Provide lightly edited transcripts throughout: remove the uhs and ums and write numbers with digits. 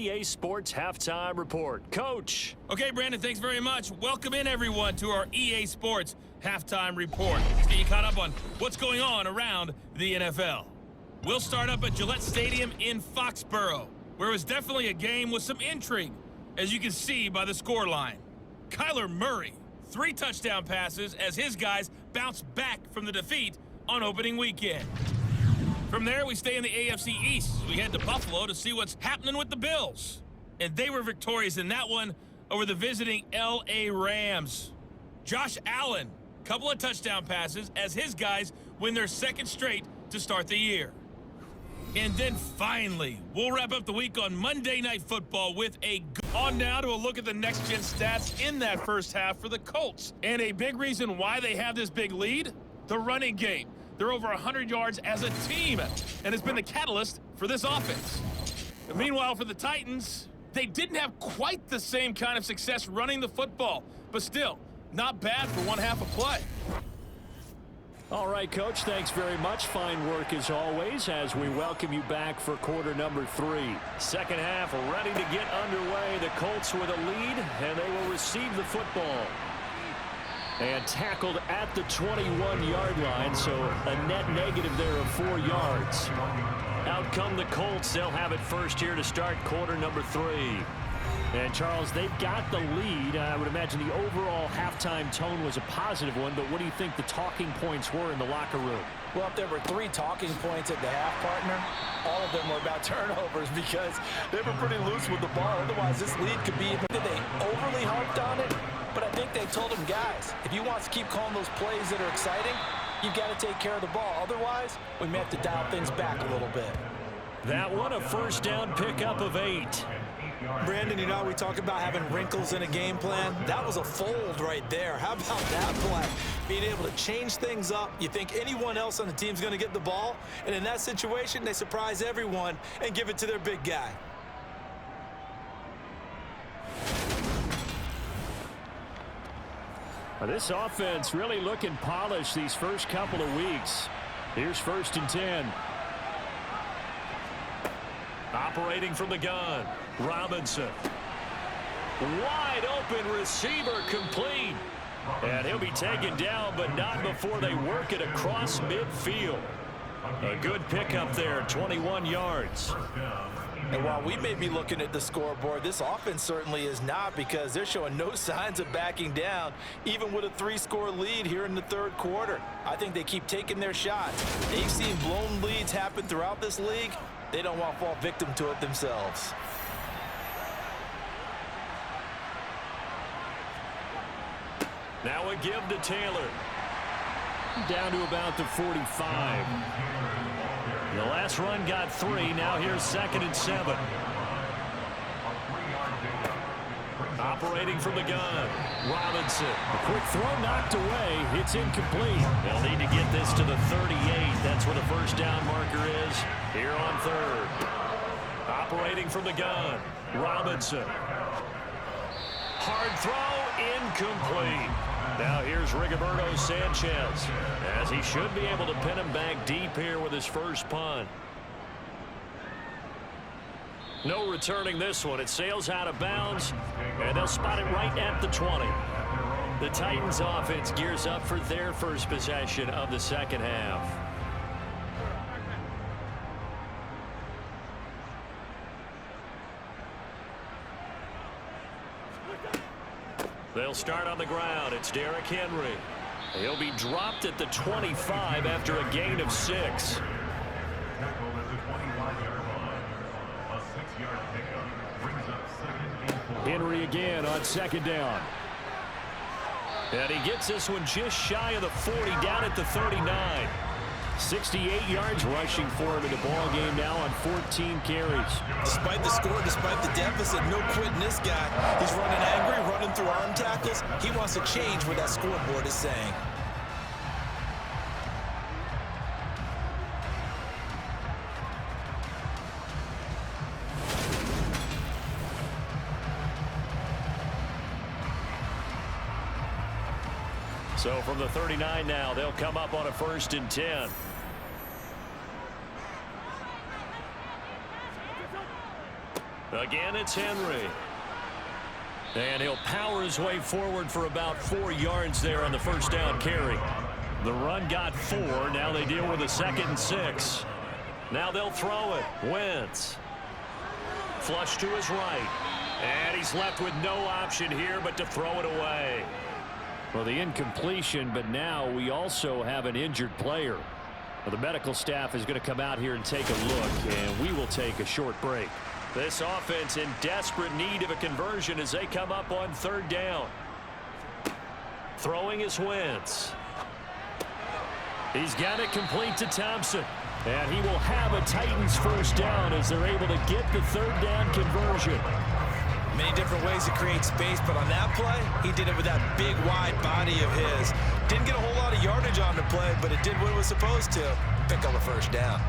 EA Sports Halftime Report. Coach. Okay, Brandon, thanks very much. Welcome in, everyone, to our EA Sports Halftime Report. Let's get you caught up on what's going on around the NFL. We'll start up at Gillette Stadium in Foxborough, where it was definitely a game with some intrigue, as you can see by the scoreline. Kyler Murray, 3 touchdown passes as his guys bounce back from the defeat on opening weekend. From there, we stay in the AFC East. We head to Buffalo to see what's happening with the Bills. And they were victorious in that one over the visiting L.A. Rams. Josh Allen, couple of touchdown passes as his guys win their 2nd straight to start the year. And then finally, we'll wrap up the week on Monday Night Football with on now to a look at the next-gen stats in that first half for the Colts. And a big reason why they have this big lead, the running game. They're over 100 yards as a team, and it's been the catalyst for this offense. And meanwhile, for the Titans, they didn't have quite the same kind of success running the football, but still, not bad for one half of play. All right, Coach, thanks very much. Fine work as always as we welcome you back for quarter number 3. Second half ready to get underway. The Colts with a lead, and they will receive the football. And tackled at the 21-yard line, so a net negative there of 4 yards. Out come the Colts. They'll have it first here to start quarter number 3. And, Charles, they've got the lead. I would imagine the overall halftime tone was a positive one, but what do you think the talking points were in the locker room? Well, if there were 3 talking points at the half, partner, all of them were about turnovers because they were pretty loose with the ball. Otherwise, this lead could be, they overly harped on it, but I think they told them, guys, if you want to keep calling those plays that are exciting, you've got to take care of the ball. Otherwise, we may have to dial things back a little bit. That one, a first down pickup of 8. Brandon, you know, we talk about having wrinkles in a game plan. That was a fold right there. How about that play? Being able to change things up. You think anyone else on the team's going to get the ball, and in that situation, they surprise everyone and give it to their big guy. This offense really looking polished these first couple of weeks. Here's 1st and 10. Operating from the gun, Robinson. Wide open receiver complete. And he'll be taken down, but not before they work it across midfield. A good pickup there, 21 yards. And while we may be looking at the scoreboard, this offense certainly is not, because they're showing no signs of backing down, even with a 3-score lead here in the 3rd quarter. I think they keep taking their shots. They've seen blown leads happen throughout this league. They don't want to fall victim to it themselves. Now a give to Taylor. Down to about the 45. The last run got 3. Now here's 2nd and 7. Operating from the gun, Robinson. A quick throw knocked away. It's incomplete. They'll need to get this to the 38. That's where the first down marker is here on 3rd. Operating from the gun, Robinson. Hard throw, incomplete. Now here's Rigoberto Sanchez, as he should be able to pin him back deep here with his first punt. No returning this one. It sails out of bounds, and they'll spot it right at the 20. The Titans offense gears up for their first possession of the second half. They'll start on the ground. It's Derrick Henry. He'll be dropped at the 25 after a gain of 6. Henry again on 2nd down. And he gets this one just shy of the 40, down at the 39. 68 yards rushing for him in the ball game now on 14 carries. Despite the score, despite the deficit, no quitting this guy. He's running angry, running through arm tackles. He wants to change what that scoreboard is saying. So from the 39 now, they'll come up on a 1st and 10. Again, it's Henry. And he'll power his way forward for about 4 yards there on the first down carry. The run got 4. Now they deal with a 2nd and 6. Now they'll throw it. Wentz. Flush to his right. And he's left with no option here but to throw it away. Well, the incompletion, but now we also have an injured player. Well, the medical staff is going to come out here and take a look, and we will take a short break. This offense in desperate need of a conversion as they come up on 3rd down. Throwing is Wentz. He's got it complete to Thompson. And he will have a Titans first down as they're able to get the 3rd down conversion. Many different ways to create space, but on that play, he did it with that big, wide body of his. Didn't get a whole lot of yardage on the play, but it did what it was supposed to. Pick up a first down.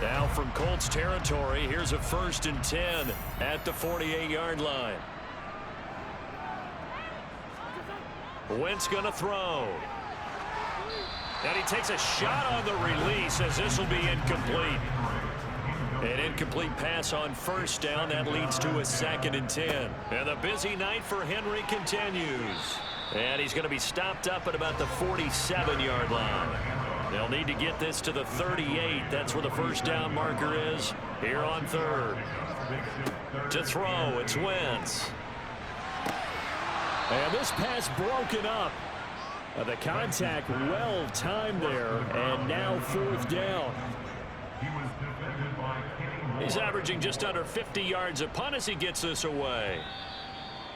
Now from Colts territory, here's a 1st and 10 at the 48-yard line. Wentz going to throw. And he takes a shot on the release as this will be incomplete. An incomplete pass on 1st down. That leads to a 2nd and 10. And the busy night for Henry continues. And he's going to be stopped up at about the 47-yard line. They'll need to get this to the 38. That's where the first down marker is here on 3rd. To throw, it's Wentz. And this pass broken up. The contact well timed there, and now 4th down. He's averaging just under 50 yards a punt as he gets this away.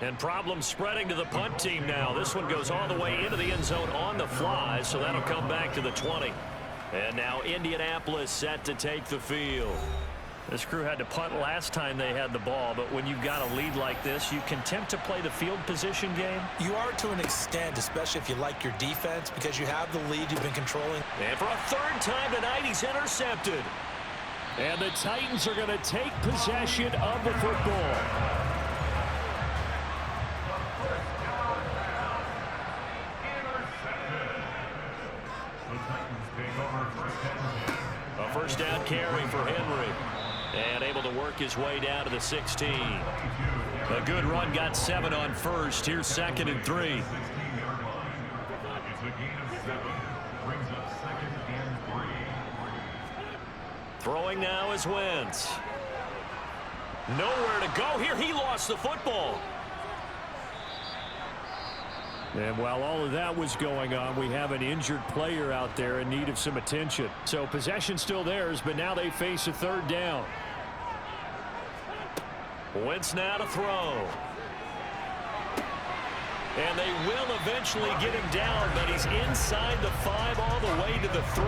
And problems spreading to the punt team now. This one goes all the way into the end zone on the fly, so that'll come back to the 20. And now Indianapolis set to take the field. This crew had to punt last time they had the ball, but when you've got a lead like this, you can attempt to play the field position game. You are to an extent, especially if you like your defense, because you have the lead you've been controlling. And for a 3rd time tonight, he's intercepted. And the Titans are going to take possession of the football. A first down carry for Henry. And able to work his way down to the 16. A good run, got 7 on 1st. Here's 2nd and 3. Throwing now is Wentz. Nowhere to go here. He lost the football. And while all of that was going on, we have an injured player out there in need of some attention. So possession still theirs, but now they face a 3rd down. Wentz now to throw. And they will eventually get him down, but he's inside the 5 all the way to the 3.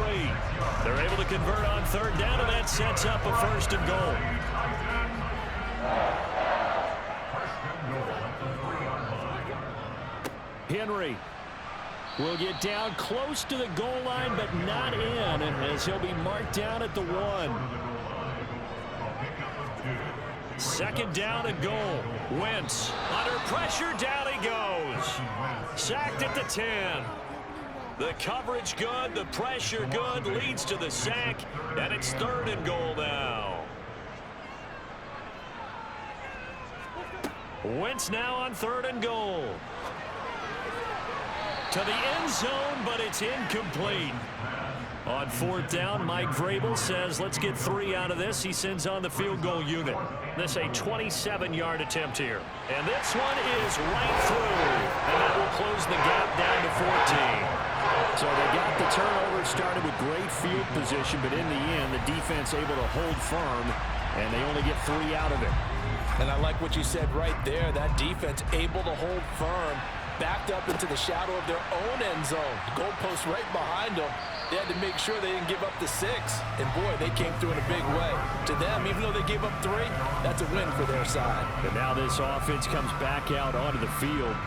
They're able to convert on 3rd down, and that sets up a 1st and goal. Henry will get down close to the goal line, but not in, as he'll be marked down at the 1. 2nd down and goal. Wentz under pressure, down he goes. Sacked at the 10. The coverage good, the pressure good, leads to the sack, and it's 3rd and goal now. Wentz now on 3rd and goal. To the end zone, but it's incomplete. On 4th down, Mike Vrabel says, let's get 3 out of this. He sends on the field goal unit. This a 27-yard attempt here. And this one is right through. And that will close the gap down to 14. So they got the turnover started with great field position, but in the end, the defense able to hold firm, and they only get 3 out of it. And I like what you said right there. That defense able to hold firm, backed up into the shadow of their own end zone. The goalpost right behind them. They had to make sure they didn't give up the 6. And, boy, they came through in a big way. To them, even though they gave up 3, that's a win for their side. And now this offense comes back out onto the field.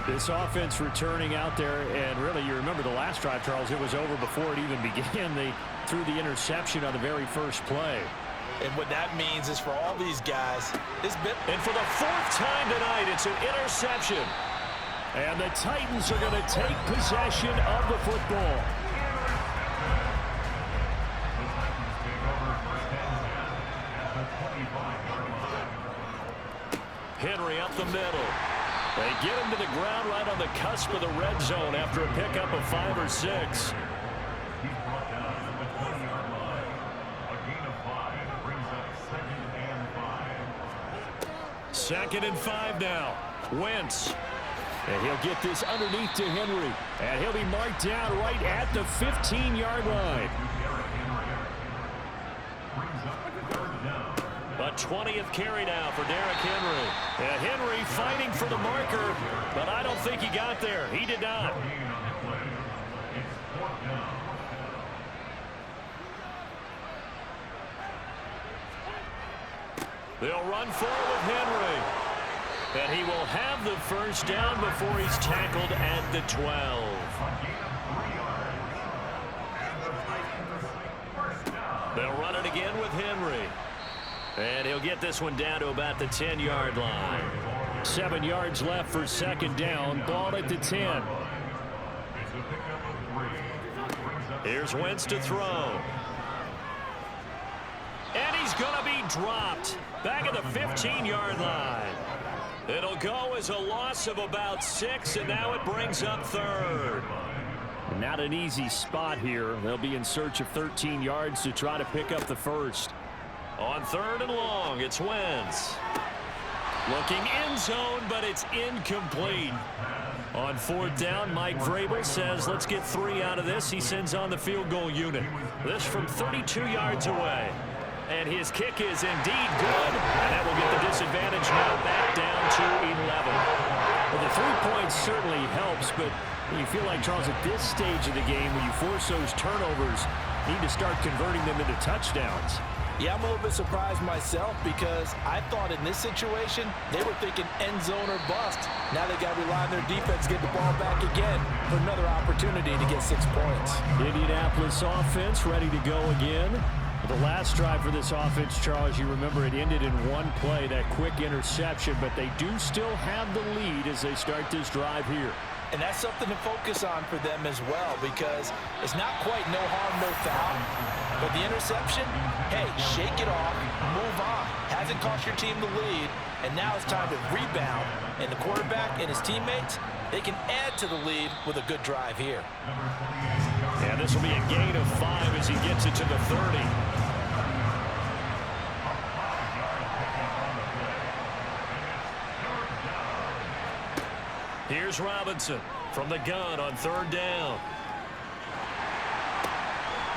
This offense returning out there, and really, you remember the last drive, Charles, it was over before it even began. They threw the interception on the very first play. And what that means is for all these guys, and for the 4th time tonight, it's an interception. And the Titans are going to take possession of the football. Henry up the middle. They get him to the ground right on the cusp of the red zone after a pickup of 5 or 6. Second and 5 now. Wentz. And he'll get this underneath to Henry. And he'll be marked down right at the 15-yard line. A 20th carry now for Derrick Henry. And Henry fighting for the marker, but I don't think he got there. He did not. They'll run forward with Henry. And he will have the first down before he's tackled at the 12. They'll run it again with Henry. And he'll get this one down to about the 10-yard line. 7 yards left for second down. Ball at the 10. Here's Wentz to throw. And he's going to be dropped. Back at the 15-yard line. It'll go as a loss of about 6, and now it brings up third. Not an easy spot here. They'll be in search of 13 yards to try to pick up the first. On third and long, it's Wentz. Looking end zone, but it's incomplete. On fourth down, Mike Vrabel says, let's get 3 out of this. He sends on the field goal unit. This from 32 yards away. And his kick is indeed good. And that will get the disadvantage now back down to 11. Well, the 3 points certainly helps, but you feel like, Charles, at this stage of the game, when you force those turnovers, you need to start converting them into touchdowns. Yeah, I'm a little bit surprised myself because I thought in this situation they were thinking end zone or bust. Now they got to rely on their defense, get the ball back again for another opportunity to get 6 points. Indianapolis offense ready to go again. The last drive for this offense, Charles, you remember it ended in one play, that quick interception, but they do still have the lead as they start this drive here. And that's something to focus on for them as well because it's not quite no harm, no foul. But the interception, hey, shake it off, move on. Hasn't cost your team the lead, and now it's time to rebound. And the quarterback and his teammates, they can add to the lead with a good drive here. Yeah, this will be a gain of 5 as he gets it to the 30. Here's Robinson from the gun on third down.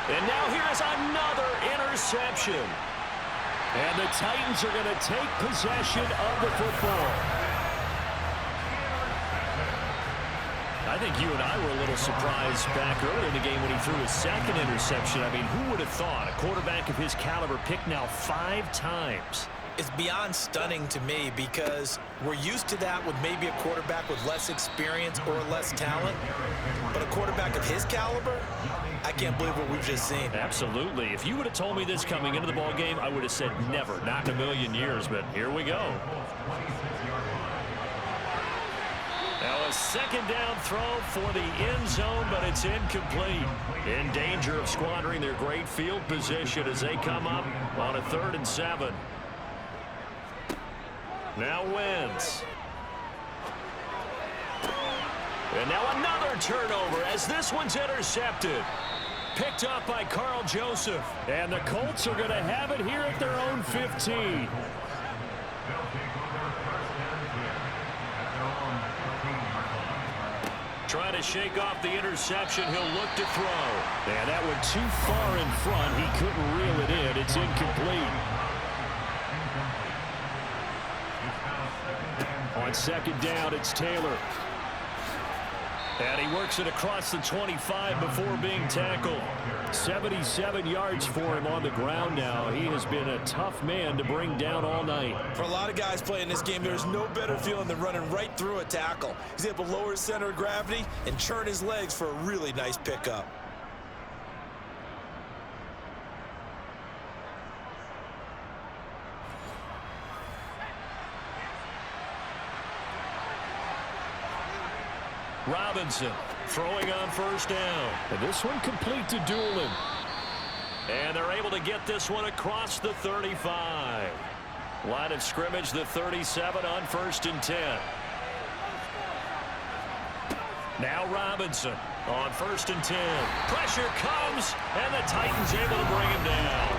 And now here's another interception. And the Titans are going to take possession of the football. I think you and I were a little surprised back earlier in the game when he threw his second interception. I mean, who would have thought a quarterback of his caliber picked now 5 times? It's beyond stunning to me because we're used to that with maybe a quarterback with less experience or less talent. But a quarterback of his caliber, I can't believe what we've just seen. Absolutely. If you would have told me this coming into the ball game, I would have said never, not in a million years. But here we go. Now a second down throw for the end zone, but it's incomplete. In danger of squandering their great field position as they come up on a 3rd and 7. Now Wentz. And now another turnover as this one's intercepted. Picked up by Carl Joseph. And the Colts are going to have it here at their own 15. Trying to shake off the interception. He'll look to throw. And that went too far in front. He couldn't reel it in. It's incomplete. On second down, it's Taylor. And he works it across the 25 before being tackled. 77 yards for him on the ground now. He has been a tough man to bring down all night. For a lot of guys playing this game, there's no better feeling than running right through a tackle. He's able to lower his center of gravity and churn his legs for a really nice pickup. Robinson throwing on first down. And this one complete to Doolin. And they're able to get this one across the 35. Line of scrimmage, the 37 on 1st and 10. Now Robinson on 1st and 10. Pressure comes, and the Titans able to bring him down.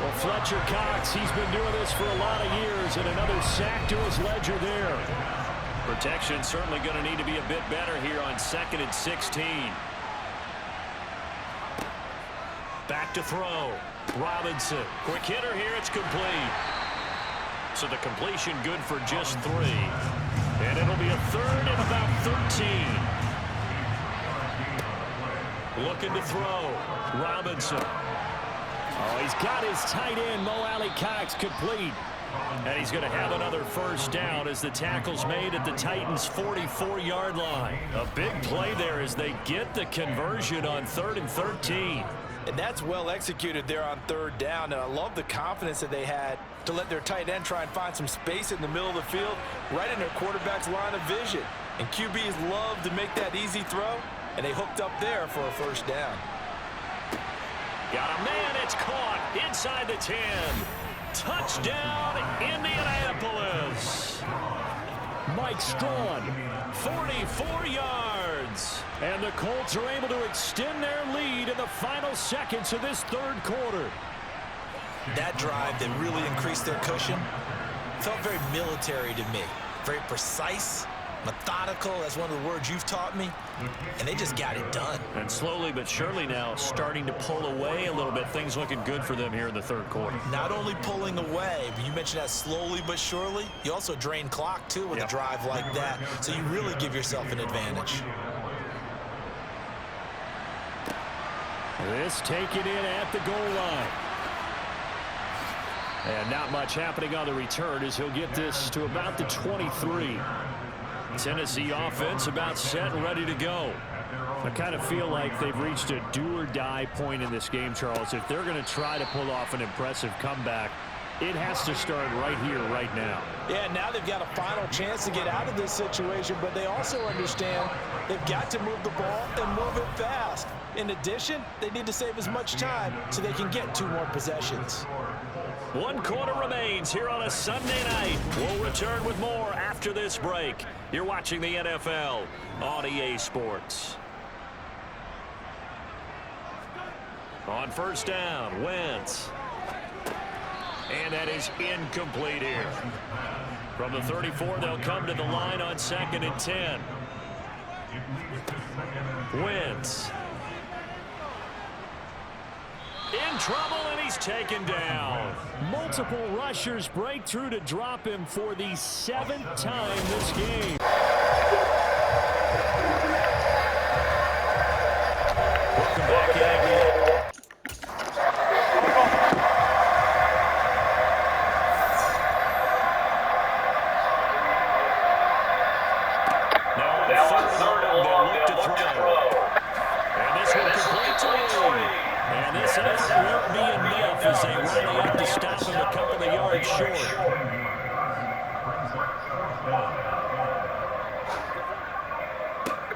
Well, Fletcher Cox, he's been doing this for a lot of years, and another sack to his ledger there. Protection certainly going to need to be a bit better here on 2nd and 16. Back to throw. Robinson. Quick hitter here. It's complete. So the completion good for just 3. And it'll be a 3rd and about 13. Looking to throw. Robinson. Oh, he's got his tight end, Mo Alley-Cox, complete. And he's going to have another 1st down as the tackle's made at the Titans' 44-yard line. A big play there as they get the conversion on 3rd and 13. And that's well executed there on 3rd down. And I love the confidence that they had to let their tight end try and find some space in the middle of the field, right in their quarterback's line of vision. And QBs love to make that easy throw, and they hooked up there for a 1st down. Got a man, it's caught inside the 10. Touchdown, Indianapolis. Mike Strawn, 44 yards. And the Colts are able to extend their lead in the final seconds of this 3rd quarter. That drive that really increased their cushion felt very military to me. Very precise, methodical. That's one of the words you've taught me. And they just got it done. And slowly but surely now starting to pull away a little bit. Things looking good for them here in the 3rd quarter. Not only pulling away, but you mentioned that slowly but surely. You also drain clock, too, with a drive like that. So you really give yourself an advantage. This taken in at the goal line. And not much happening on the return as he'll get this to about the 23. Tennessee offense about set and ready to go. I kind of feel like they've reached a do-or-die point in this game, Charles. If they're going to try to pull off an impressive comeback, it has to start right here, right now. Yeah, now they've got a final chance to get out of this situation, but they also understand they've got to move the ball and move it fast. In addition, they need to save as much time so they can get 2 more possessions. 1 quarter remains here on a Sunday night. We'll return with more after this break. You're watching the NFL on EA Sports. On 1st down, Wentz. And that is incomplete here. From the 34, they'll come to the line on 2nd and 10. Wentz. In trouble, and he's taken down. Multiple rushers break through to drop him for the 7th time this game. Welcome back, Aggie. As they rally up to stop him a couple of yards short.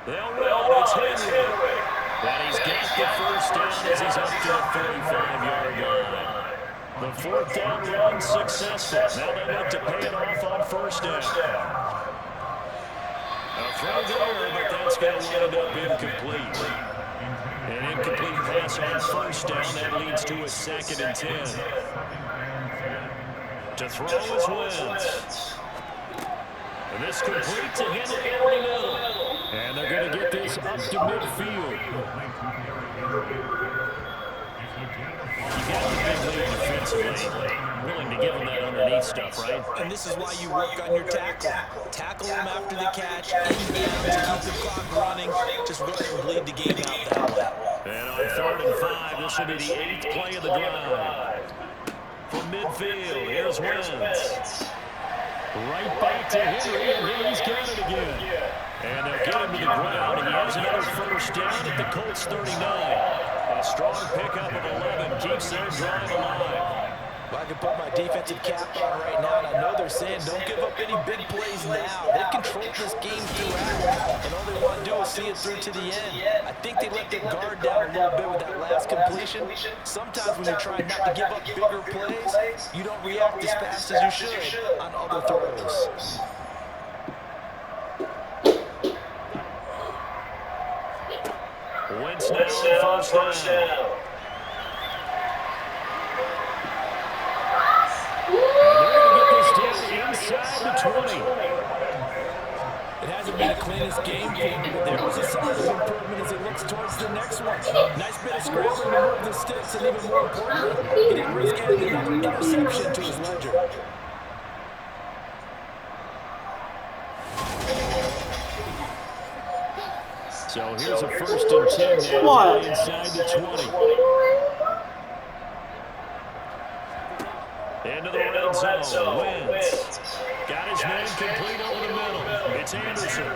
They'll run. It's Henry. And he's got the 1st down as he's up to the 35-yard line. The 4th down run successful. Now they look to pay it off on 1st down. A throw there, but that's going to wind up incomplete. An incomplete pass on 1st down. That leads to a 2nd and 10. To throw is Wentz. And this complete to Henry in the middle. And they're going to get this up to midfield. You got the big lead defensively. Willing to give them that underneath stuff, right? And this is why you work on your tackle. Tackle them after the catch, inbound to keep the clock running. Just go ahead and bleed the game out that way. And on 3rd and 5, this will be the 8th play of the drive. From midfield, here's Wentz. Right back to Henry, and then he's got it again. And they'll get him to the ground. He has another 1st down at the Colts 39. A strong pickup of 11 keeps their drive alive. Well, I can put my defensive cap on right now, and I know they're saying don't give up any big plays now. They've controlled this game throughout, and all they want to do is see it through to the end. I think they let their guard down a little bit with that last completion. Sometimes when you're trying not to give up bigger plays, you don't react as fast as you should on other throws. Wentz now first down. Inside the 20. It hasn't been the cleanest game for him, but there was a sign of improvement as he looks towards the next one. Nice bit of scrambling to move the sticks, and even more importantly, he didn't risk adding another interception to his ledger. So here's a 1st and 10 now inside the 20. Into the red zone. Wentz got his man complete over the middle. It's Anderson.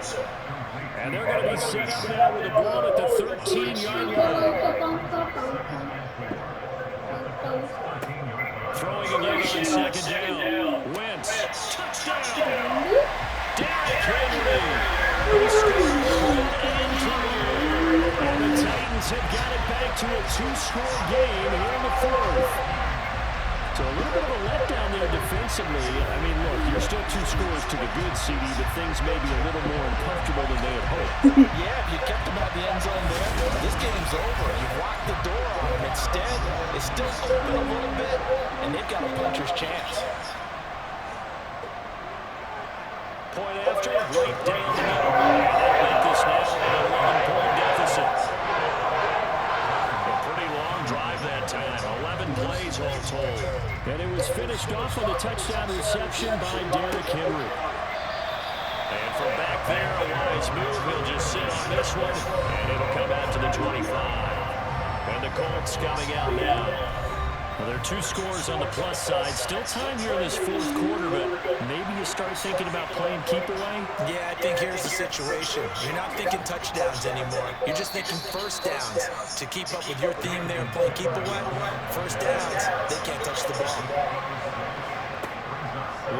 And they're going to be set up now with the ball at the 13-yard line. Throwing again on 2nd down. Wentz. Touchdown. Derrick Henry. He scored and the Titans have got it back to a 2-score game here in the 4th. So a little bit of a letdown there defensively. I mean, look, you're still 2 scores to the good, CD, but things may be a little more uncomfortable than they had hoped. Yeah, if you kept them out the end zone there, this game's over. You've locked the door on them. Instead, it's still open a little bit, and they've got a puncher's chance. Point after, right down the middle. And they'll make this now an 11-point deficit. A pretty long drive that time. 11 plays all told. And it was finished off on the touchdown reception by Derrick Henry. And from back there, a wise move. He'll just sit on this one, and it'll come out to the 25. And the Colts coming out now. Well, there are 2 scores on the plus side. Still time here in this 4th quarter, but maybe you start thinking about playing keep away? Yeah, I think here's the situation. You're not thinking touchdowns anymore. You're just thinking first downs. To keep up with your theme there and playing keep away, first downs, they can't touch the ball.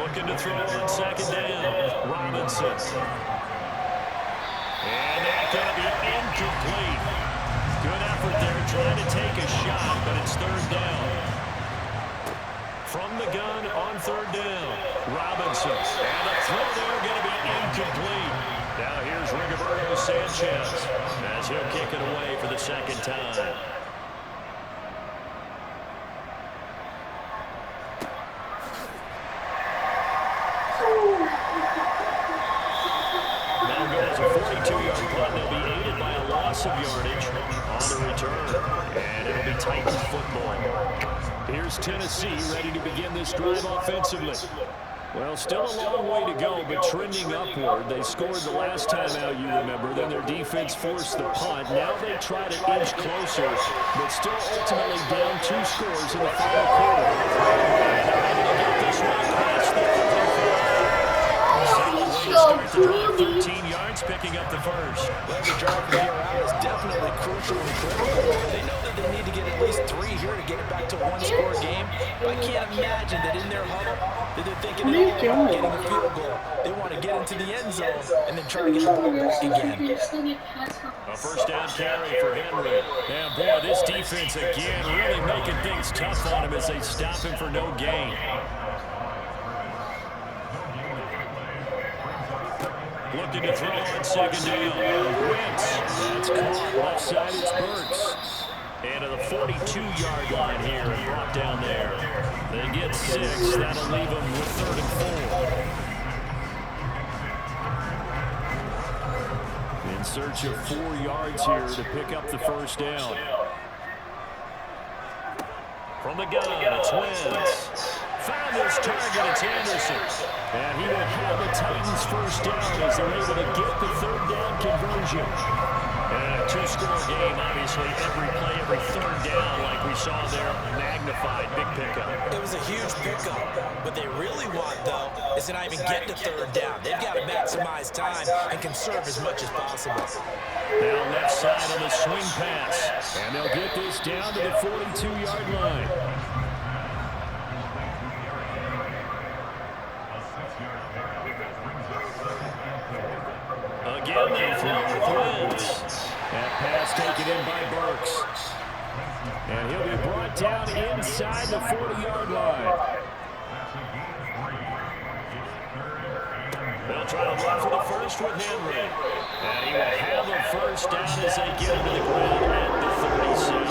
Looking to throw on 2nd down. Robinson. And that's going to be incomplete. Good effort there trying to take a shot, but it's 3rd down. From the gun on 3rd down. Robinson. And the throw there going to be incomplete. Now here's Rigoberto Sanchez as he'll kick it away for the 2nd time. Now goes a 42-yard punt. They'll be aided by a loss of yardage on the return. And it'll be Titans football. Here's Tennessee ready to begin this drive offensively. Well, still a long way to go, but trending upward. They scored the last time out, you remember. Then their defense forced the punt. Now they try to inch closer, but still ultimately down 2 scores in the final quarter. And they're able to get this one past the 35. Start the drive, 13 yards, picking up the first. Well, the drive from here out is definitely crucial and critical. They know that they need to get at least 3 here to get it back to a 1-score game. I can't imagine that in their huddle that they're thinking about getting a field goal. They want to get into the end zone and then try to get the ball back again. A first down carry for Henry. Yeah, boy, this defense again really making things tough on him as they stop him for no gain. Looking to throw on 2nd down. Wentz. That's caught. Left side, it's Burks. And to the 42-yard line here and brought down there. They get 6. That'll leave them with 3rd and 4. In search of 4 yards here to pick up the first down. From the gun, it's Wentz. Found his target, it's Anderson. And he will have the Titans first down as they're able to get the 3rd down conversion. And a 2-score game, obviously, every play, every 3rd down, like we saw there, magnified, big pickup. It was a huge pickup. What they really want, though, is to not even get to 3rd down. They've got to maximize time and conserve as much as possible. Now left side on the swing pass. And they'll get this down to the 42-yard line. again, they throw with Wentz. That pass taken in by Burks. And he'll be brought down inside the 40-yard line. They'll try to run for the first with Henry. And he will have a first down as they get him to the ground at the 37.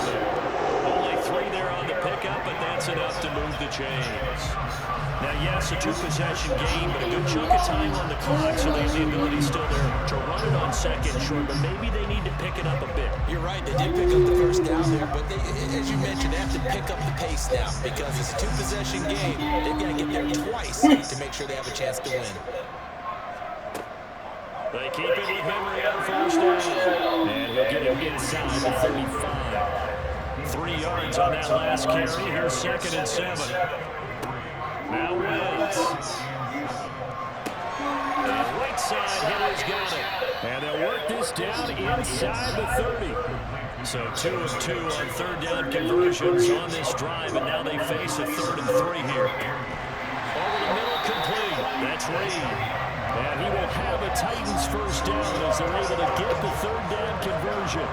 Only 3 there on the pickup, but that's enough to move the chains. Now, yes, a 2-possession game, but a good chunk of time on the clock, so they have the ability still there to run it on second short, but maybe they need to pick it up a bit. You're right, they did pick up the first down there, but they, as you mentioned, they have to pick up the pace now because it's a 2-possession game. They've got to get there twice to make sure they have a chance to win. They keep it with Henry on first down, and he'll get him inside the 35. 3 yards on that last carry. Here's 2nd and 7. Now Wentz. And right side, hitter's got it. And they'll work this down inside the 30. So 2 of 2 on 3rd down conversions on this drive, and now they face a 3rd and 3 here. Over the middle, complete. That's Reed. And he will have a Titans first down as they're able to get the 3rd down conversion.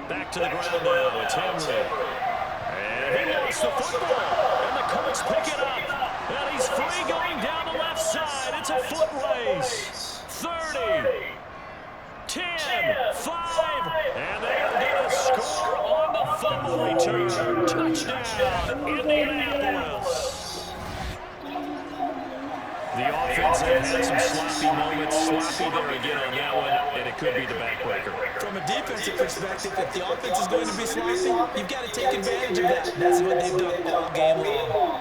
Back to the ground now. It's Henry. And he lost the football. And the Colts pick it up. And he's free going down the left side. It's a foot race. 30. 10. 5. And they're going to score on the fumble return. Touchdown, Indianapolis. The offense has had some sloppy moments. Sloppy there again on that one, and it could be the backbreaker. From a defensive perspective, if the offense is going to be sloppy, you've got to take advantage of that. That's what they've done all game long.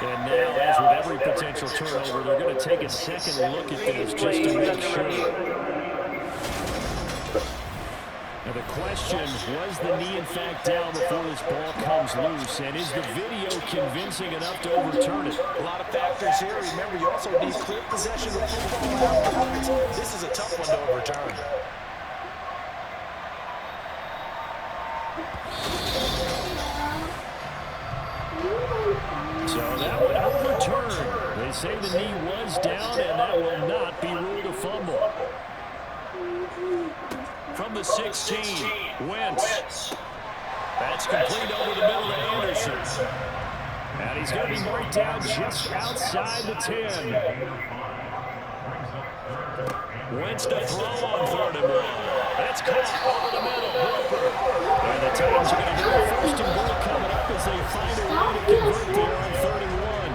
And now, as with every potential turnover, they're going to take a second look at this just to make sure. Now the question, was the knee in fact down before this ball comes loose? And is the video convincing enough to overturn it? A lot of factors here. Remember, you also need clear possession of the football afterwards. This is a tough one to overturn. So that would overturn. They say the knee was down, and that will not be ruled a fumble. From the 16, Wentz. That's complete over the middle to Anderson. And he's going to be marked down just outside the 10. Wentz to throw on 3rd and 1. That's caught over the middle. Hooper. And the Titans are going to get a 1st and goal coming up as they find a way to convert there on 3rd and 1.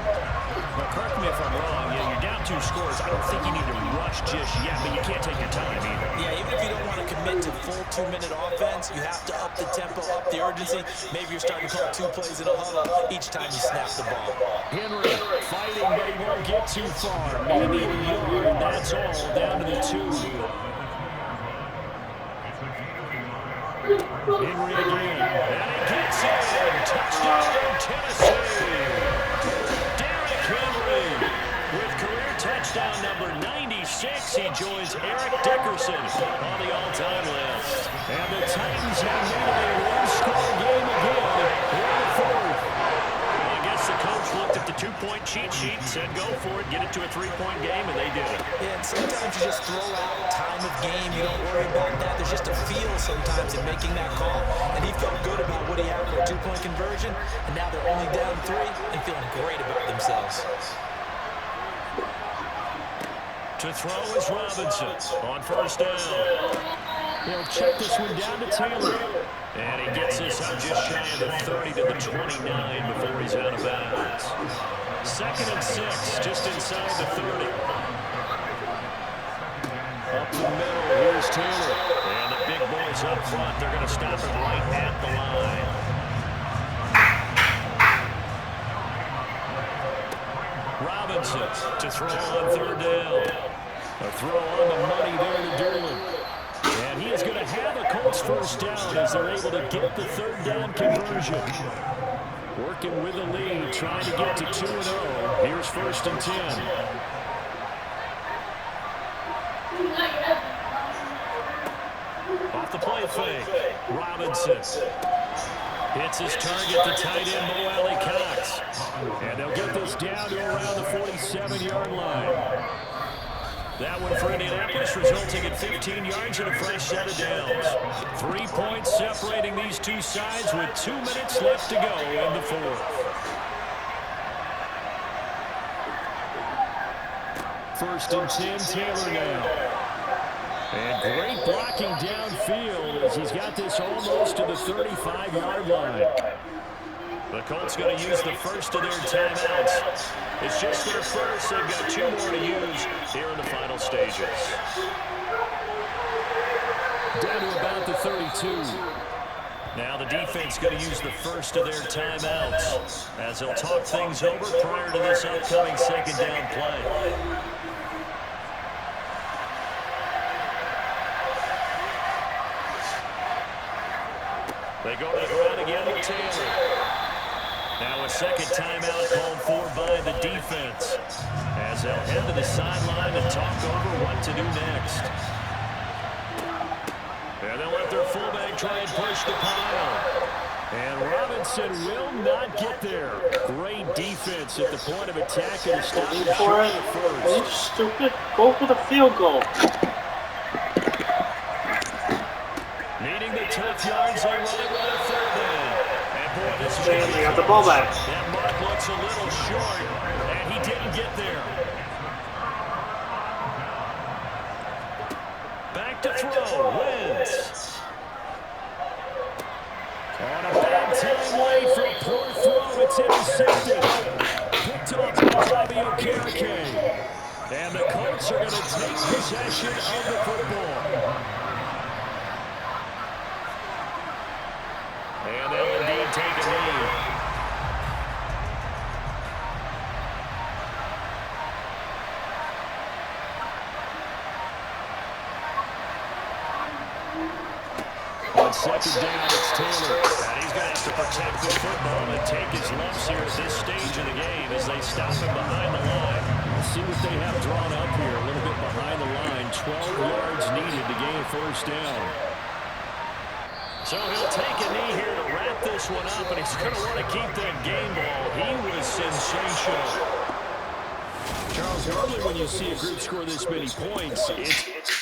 Now, correct me if I'm wrong. Yeah, you're down 2 scores. I don't think you need to rush just yet, but you can't take your time either. Yeah, even if you don't want to commit to full 2-minute offense, you have to up the tempo, up the urgency. Maybe you're starting to call 2 plays in a huddle each time you snap the ball. Henry fighting, but he won't get too far. Maybe a yard, that's all, down to the 2. Henry again, and he gets it. Touchdown, Tennessee. Derrick Henry with career touchdown number 96. He joins Eric Dickerson on the all-time list. And the Titans have made it a one-score game again in the 4th. Well, I guess the coach looked at the 2-point cheat sheet and said, go for it, get it to a 3-point game, and they did it. Yeah, and sometimes you just throw out time of game. You don't worry about that. There's just a feel sometimes in making that call. And he felt good about what he had for a 2-point conversion. And now they're only down 3 and feeling great about themselves. To throw is Robinson on 1st down. He'll check this one down to Taylor. And he gets this up just shy of the 30 to the 29 before he's out of bounds. 2nd and 6, just inside the 30. Up the middle, here's Taylor. And the big boys up front, they're going to stop it right at the line. Robinson to throw on 3rd down. A throw on the money there to Doolin. And he is going to have a Colts first down as they're able to get the 3rd down conversion. Working with the lead, trying to get to 2-0. Here's 1st and 10. Robinson. Hits his target to tight end Mo Alley-Cox. And they'll get this down to around the 47-yard line. That one for Indianapolis, resulting in 15 yards and a fresh set of downs. 3 points separating these two sides with 2 minutes left to go in the fourth. First and 10, Taylor now. And great blocking downfield as he's got this almost to the 35-yard line. The Colts going to use the first of their timeouts. It's just their first. They've got 2 more to use here in the final stages. Down to about the 32. Now the defense going to use the first of their timeouts as they'll talk things over prior to this upcoming second down play. They go to the ground again with Taylor. Now a second timeout called for by the defense as they'll head to the sideline and talk over what to do next. And they'll let their fullback try and push the pile. And Robinson will not get there. Great defense at the point of attack and a stop short of the first. Are you stupid? Go for the field goal. Needing the tough yards, they run it with a third down. And boy, this is They got the ball back. that mark looks a little short, and he didn't get there. Back to throw, Wentz. On a bad time late for a poor throw, it's intercepted. Picked up by Bobby Okereke. And the Colts are going to take possession of the football. And they'll indeed take a knee. On second down, it's Taylor. And he's going to have to protect the football and take his lumps here at this stage of the game as they stop him behind the line. We'll see what they have drawn up here. A little bit behind the line. 12 yards needed to gain a first down. So he'll take a knee here to wrap this one up, and he's going to want to keep that game ball. He was sensational. Charles, normally when you see a group score this many points, it's